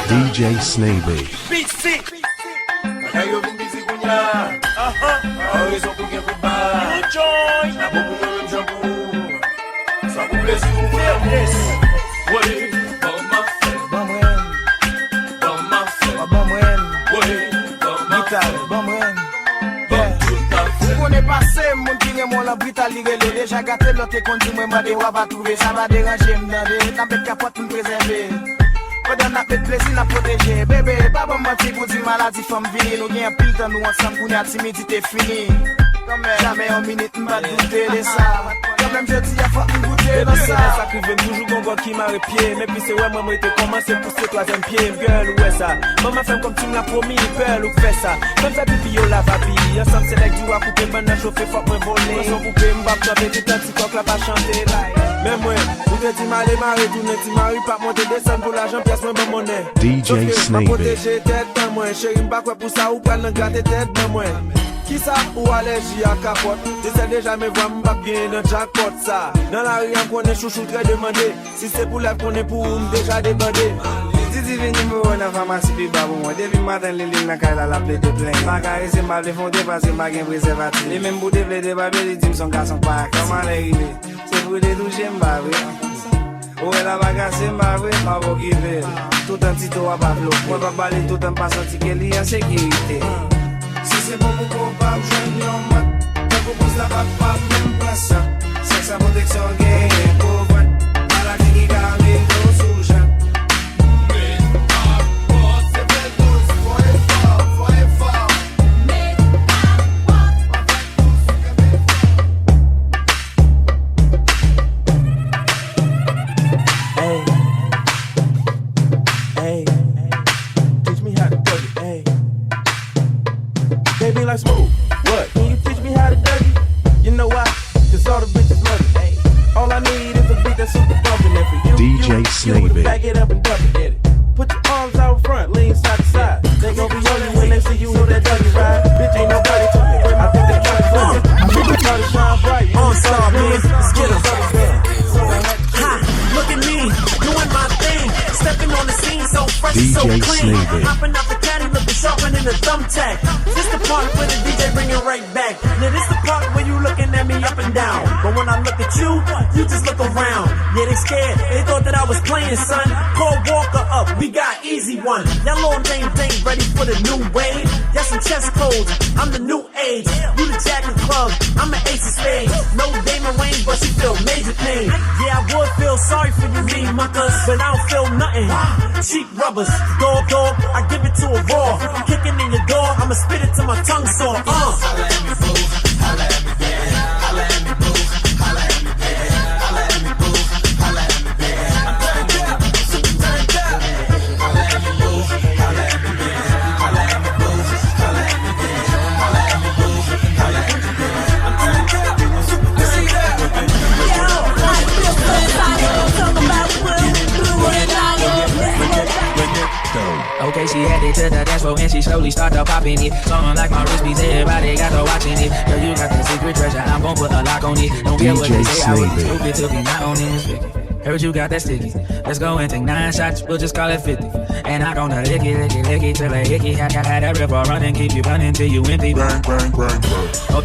DJ Sney-B. On est passé, mon tigre, mon la brita ligé, déjà gâté l'autre conduit, moi, m'a dit, on va trouver, ça va déranger, m'dandé, t'as bête capote, me préserver. Pendant n'a pas de plaisir, n'a protégé, bébé, pas bon, moi, t'es pour dire maladie, femme vie, nous gagnons pile temps, nous ensemble, pour nous, timidité fini. Jamais en minute, m'pas douter de ça. Quand même, je dis, y'a faut goûter dans ça. Ça qui veut toujours qu'on voit qui m'a pied, mais puis c'est ouais, moi, t'es commencé pour ce troisième pied, gueule, ouais, ça. Maman fait comme tu me l'as promis, gueule, ou fait ça. Comme ça, pipi, yo, la papi. Ensemble, c'est là que tu vas couper, bonne à chauffer, faut me voler. Sans couper, m'bap, j'avais tout un petit coq là, pas chanter, là. Mais moi, vous te dis, m'allez marrer, tout ne t'y marie, pas monter, descendre pour l'argent, pièce, moi, bon monnaie. DJ Sney-B. Protéger tête, dans moi, chérie, m'pas quoi pour ça, ou pas, n'en gratter tête, dans moi. Qui ça ou allergie à capote? J'essaie déjà me voir m'pas bien dans jackpot ça. Dans la rue on connaît chouchou très demandé. Si c'est pour l'être qu'on est pour déjà débandé. Didi vini me voir dans pharmacie puis babou moi. Depuis matin les lignes dans la la plaie de plein. Bagay c'est mal les font dépasser ma gain préservatif. Les mêmes bouts de plaie de babé les dit son garçon pas. Comment l'arriver? C'est pour les toucher m'ba vrai. Ouais la bagage c'est m'ba vrai, ma beau qui veut. Tout un petit toit à bablo. Moi pas baler tout un pas senti qu'elle est en sécurité. Si c'est bon pour qu'on parle, je n'ai en mode. Je propose la pas même pas ça. Sexe à protection gay et pauvre. Maladie qui garde nos sous-gens. Mais à quoi c'est fait tous? Faut effort, faut effort. Mais à quoi Hey, hey, teach me how to do it, hey. They be like smooth. What? Can you teach me how to dirty? You know why? Cause all the bitches love it. Ay. All I need is a beat that's super bumpin'. And for you, DJ Sney-B. Back it up and dump it. Put your arms out front, lean side to side. They gon' be on you when they see you on that dirty ride. Bitch ain't nobody to me. I think they try to do it. I think they try to shine bright. All-star, man. Let's get it. Ha! Look at me, doing my thing. Stepping on the scene so fresh, so DJ clean. Sney-B. Hopping out the caddy, looking sharper than a thumbtack. This the part where the DJ bring it right back. Now this the part where you looking at me up and down. But when I look at you, you just look around. Yeah, they scared, they thought that I was playing, son. Call Walker up, we got easy one. Y'all little name ready for the new wave. Y'all some chest codes, I'm the new age. You the Jack of Club, I'm the ace of spades. No Damon Wayne, but she feel major pain. Yeah, I would feel sorry for you mean muckers, but I don't feel nothing. Cheap rubbers, dog, I give it to a raw. Kicking in your door, I'ma spit it till my tongue sore. Holla at me, boo. Holla at me, yeah. Holla at me, boo. Holla at me, yeah. Holla at me, boo. Holla at me, yeah. I'm turned up, super turned up. Holla at me, boo. Holla at me, yeah. Holla at me, boo. Holla at me, yeah. Holla at me, boo. Holla at me, yeah. I'm turned up, super turned up. Yo, I feel so excited. Talk about blue and Okay, she headed to the dance floor and she slowly started popping it. Something like my wrist beats, everybody got to watching it. Girl, you got the secret treasure, I'm gon' put a lock on it. Don't care what they say, I would be stupid to be not on this Vicky. Heard you got that sticky. Let's go and take 9 shots, we'll just call it 50. And I gonna lick it till a hickey. Had that river running, keep you running till you empty. Burn.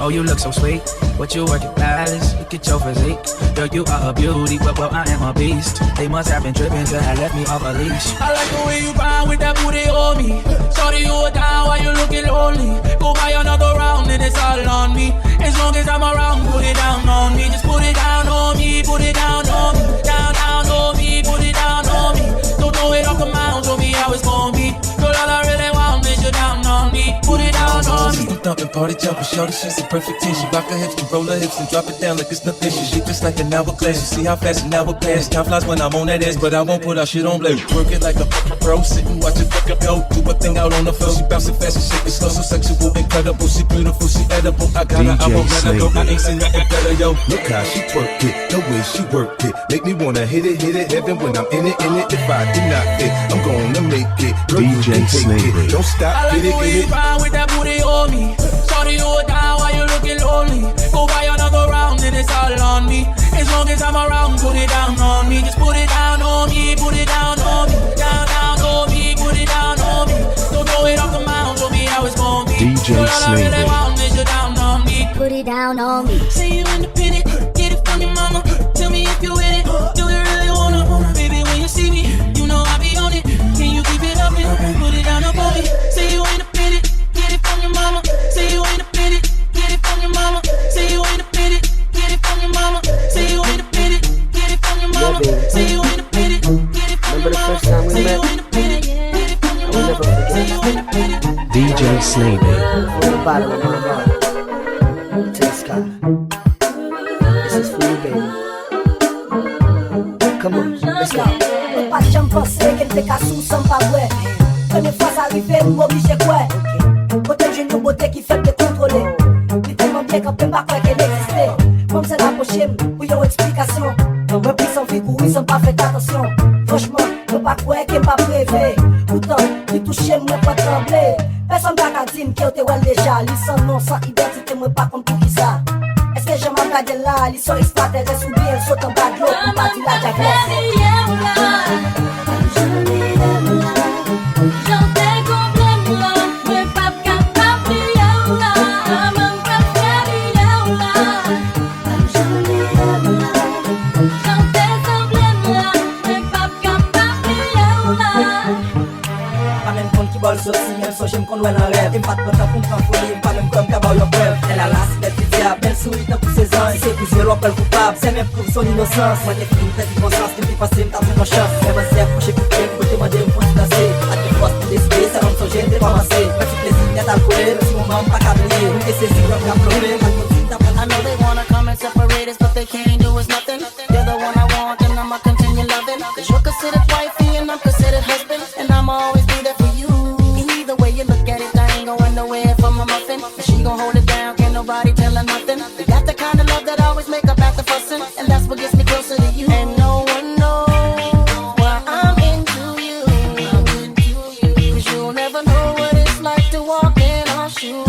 Oh, you look so sweet. What you working, palace? Look at your physique. Girl, you are a beauty, but well, I am a beast. They must have been tripping till I left me off a leash. I like the way you grind with that booty on me. Shorty, you down while you looking lonely. Go buy another round and it's all on me. As long as I'm around, put it down on me. Just put it down on me, put it down on me. Down on me, put it down on me. Don't throw it off the mound, show me how it's gonna be. Girl, all I really want is you down on me. Put it down on me. Thumping, party jumping, shorty, she's a perfect 10. She rock her hips and roll her hips and drop it down like it's nothing. She shake just like an hourglass. You see how fast an hour pass. Time flies when I'm on that ass, but I won't put our shit on blast. Work it like a pro, sit and watch it fuck up, yo. Do a thing out on the floor. She bouncing fast and shake it slow, so sexual, incredible. She beautiful, she edible. I got her, I won't let her go. I ain't seen nothing better, yo. Look how she twerk it, the way she work it. Make me wanna hit it, heaven when I'm in it. If I do not fit, I'm gonna make it. Girl, DJ Sney-B. Don't stop, I like the way you grind with that booty on me. Shorty, you down while you looking lonely. Go buy another round and it's all on me. As long as I'm around, put it down on me. Just put it down on me. me, put it down on me. Down, down on me, put it down on me. Don't throw it off the mound, show me how it's gon' be. DJ Sney-B. Put it down on me. Say you independent, get it from your mama. Tell me if you with it, do you really wanna? Baby, when you see me, you know I be on it. Can you keep it up and put it down on me? Say you independent, get it from your mama. Say you independent, get it from your mama. Say you independent, get it from your mama. Say you independent, get it from your mama. Say you independent, get it from your mama. Say you independent, get it from your mama. Say you independent. DJ Sney-B. From the bottom of my heart to the sky. This is for you, baby. Come on, let's go. Pas de jambe pensée qu'elle fait qu'à sous sans pas vrai. Première fois ça arrive, nous obligés quoi. Beauté de génie, beauté qui fait te contrôler. Il tellement bien qu'on peut pas croire qu'elle existait. Comme c'est la prochaine, pour yon explication. Me pris sans vie, oui, sans pas fait attention. Franchement, je pas croire qu'elle m'a prévé. Pourtant, il touche moi pas trembler. Personne n'a qu'à dire qu'elle te voit déjà. Li sans nom, sans identité, moi pas contre pour qui ça. Est-ce que j'aime regarder là, ils sont extraterrestres ou bien ils sautent en bas de l'eau pour pas dire la javelette. Même so j'aime qu'on loin en rêve. Il pas de temps pour me folie, pas même comme qu'à your preuve. Elle a la belle petite diable, belle souris dans tous ses ans. Si c'est cousin, l'on coupable, c'est même pour son innocence. Moi j'ai fini de bon sens, depuis passé, m't'a pris mon chance. Elle va s'y approcher pour qu'elle me demander une fois de danser. À tes forces pour décider, ça rend son gène, t'es pas massé. Pas de plaisir, y'a d'alcool, mais si mon maman pas qu'à briller. Nous t'es saisi, comme qu'à pleurer, ma continue t'apprendre. I know they wanna come and separate us, but they can't do us nothing. You're the one I want, and I'ma continue loving. Cause you're considered wifey, and I'm considered husband. And I'ma always be there for you. Either way you look at it, I ain't going nowhere from a muffin. And she gon' hold it down, can't nobody tell her nothing. We got the kind of love that always make up after fussing. And that's what gets me closer to you. And no one knows why I'm into you. Cause you'll never know what it's like to walk in our shoes.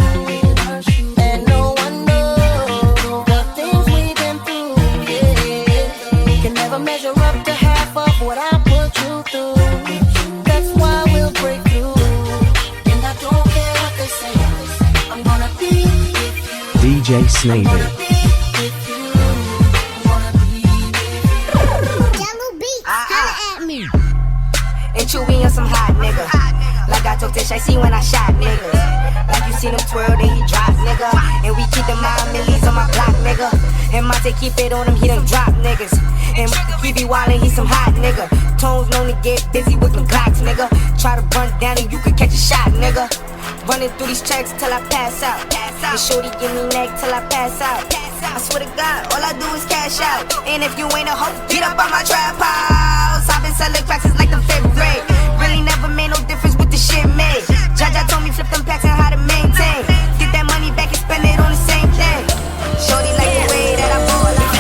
And no one knows the things we've been through, yeah. Can never measure up to half of what I put you through. That's why we'll break through. And I don't care what they say, I'm gonna be with you. DJ Sney-B. And Chewy and some hot nigga. Like I told Tish, I see when I shot niggas. Like you seen him twirl, then he drop nigga. And we keep the mind millies on my block nigga. And Monte keep it on him, he done drop niggas. And he be wildin', he some hot nigga. Tones known to get busy with them Glocks nigga. Try to run down and you could catch a shot nigga. Running through these checks till I pass out. And shorty give me neck till I pass out. I swear to God, all I do is cash out. And if you ain't a hoe, get up on my trap house. I've been selling cracks since like the 5th grade. Really never made no difference with the shit made. Jaja told me flip them packs and how to maintain. Get that money back and spend it on the same thing. Shorty like the way that I ball out.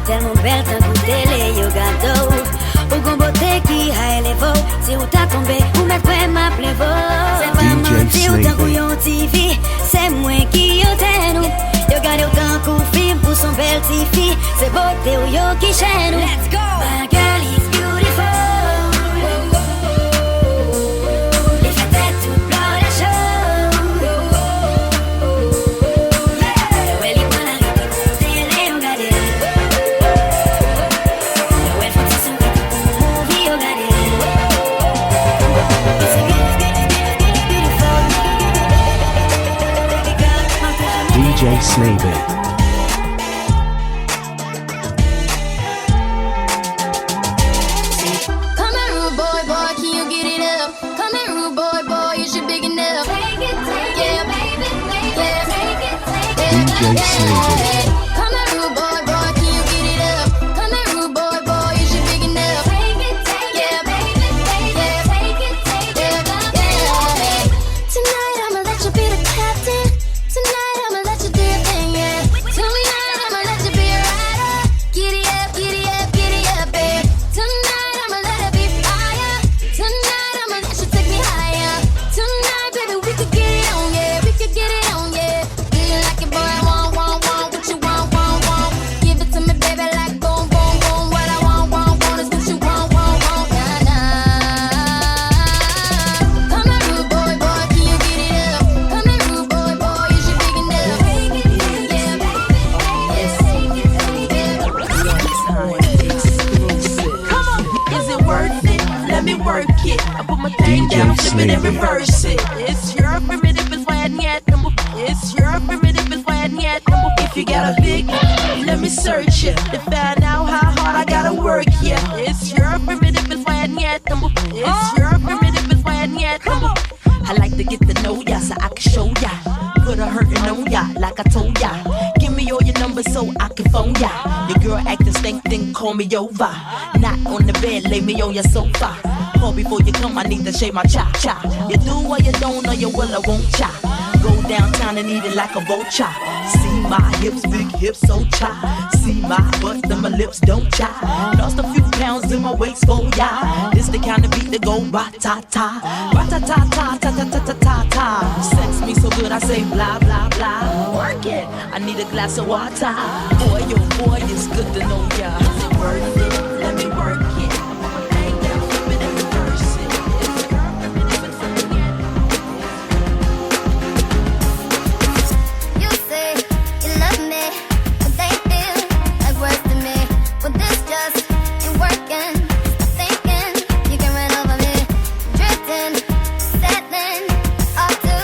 Tellement belle tant que télé yo gâteau. Ou qu'on beauté qui a élevé. Si ou t'as tombé, ou mettre quoi m'appelez vous. C'est pas mentir ou tant qu'on yon TV. C'est moi qui yo t'aime nous. Yo gardé autant qu'on film pour son belle TV. C'est beauté ou yo qui chaîne nous. Let's go! My girl is beautiful. DJ Sney-B. Come here, rude boy, boy, can you get it up? Come here, rude boy, boy, is you big enough? Take it, yeah, baby, yeah, take it, DJ Sney-B. Come here, rude boy, boy, can you get it up? Come here, rude boy, boy, is you big enough? Take it, yeah, baby, yeah, take it, yeah, yeah. put my thing DJ down, flip it and Sney-B. reverse it. It's your primitive, it's why I need number. It's your primitive, it's why I need number. If you got a big, let me search it to find out how hard I gotta work. Yeah, it's your primitive, it's why I need number. It's your primitive, it's why I need number. I like to get to know ya so I can show ya. Put a hurtin' on ya like I told ya. Give me all your numbers so I can phone ya. Your girl acting stink, then call me over. Not on the bed, lay me on your sofa. Call before you come, I need to shave my cha-cha. You do or you don't, or you will, I won't cha. Go downtown and eat it like a vulture. See my hips, big hips, so cha. See my butt, then my lips don't cha. Lost a few pounds in my waist, for ya. This the kind of beat that go ra-ta-ta. Ra-ta-ta-ta-ta-ta-ta-ta-ta. Sex me so good I say blah, blah, blah. Work it, I need a glass of water. Boy, oh boy, it's good to know ya. Is it worth it? Let me work it. Hang down, flip it and reverse it. You say you love me, but they feel like worse to me. But this just ain't working. Thinking you can run over me, drifting, settling off to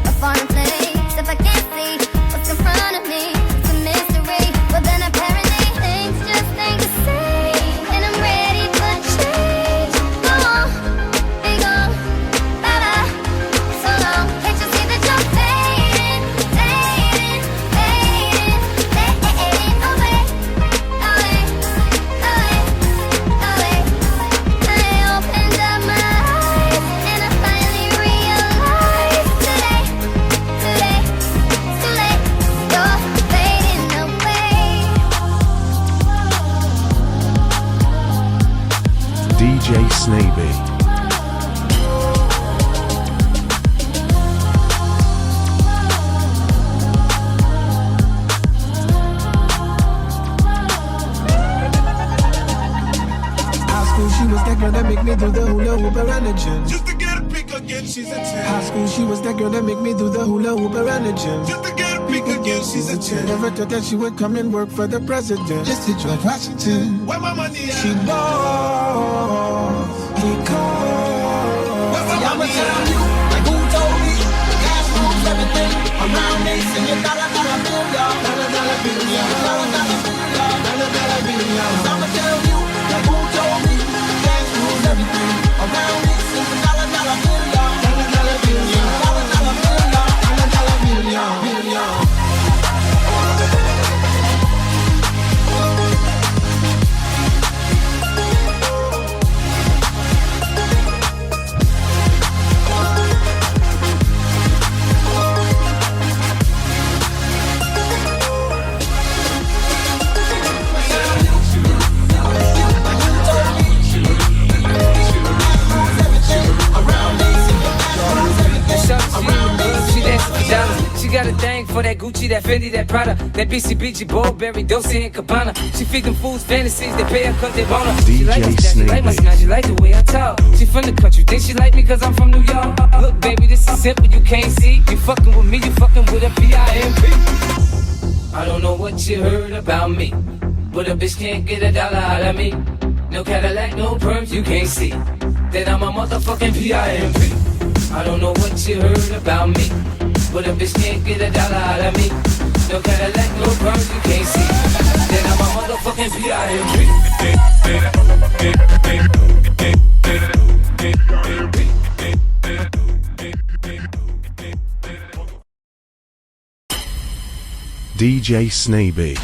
a foreign place. If I can't see what's in front of me, it's a mystery. But then apparently things just ain't the same, and I'm ready for change. Go on, be gone, bye bye, so long. Can't you see that you're fading, fading, fading, fading away, away, away, away. I opened up my eyes and I finally realized today, today, it's too late. You're fading away. DJ Sney-B. High school, she was that girl that make me do the hula hoop around the gym. Just to get a peek again, she's a 10. High school, she was that girl that make me do the hula hoop around the gym. Just to get a peek again, she's a 10. Never thought that she would come and work for the president. Just to George Washington. Where my money at? She knows he calls. Where my money at? Like who told me? Cash rules everything around me. Sing it dollar bill, y'all. Dollar bill, y'all. Dollar bill, y'all. Dollar bill, y'all. 'Cause I'ma tell you, like who told me? Cash rules everything around me. Sing it dollar bill, y'all. Dollar bill, y'all. Dollar bill, y'all. Dollar bill, y'all. She got a thing for that Gucci, that Fendi, that Prada, that BCBG, Burberry, Dolce and Gabbana. She feed them fools fantasies, they pay her cause they want her. She like my style, she like my smile, she like the way I talk. She from the country, think she like me cause I'm from New York. Look baby, this is simple, you can't see. You fucking with me, you fucking with a P-I-M-P. I don't know what you heard about me, but a bitch can't get a dollar out of me. No Cadillac, no perms, you can't see that I'm a motherfucking P-I-M-P. I don't know what you heard about me, but a bitch can't get a dollar out of me. No Cadillac, no perms, you can't see that I'm a motherfucking P-I-M-P. DJ Sney-B.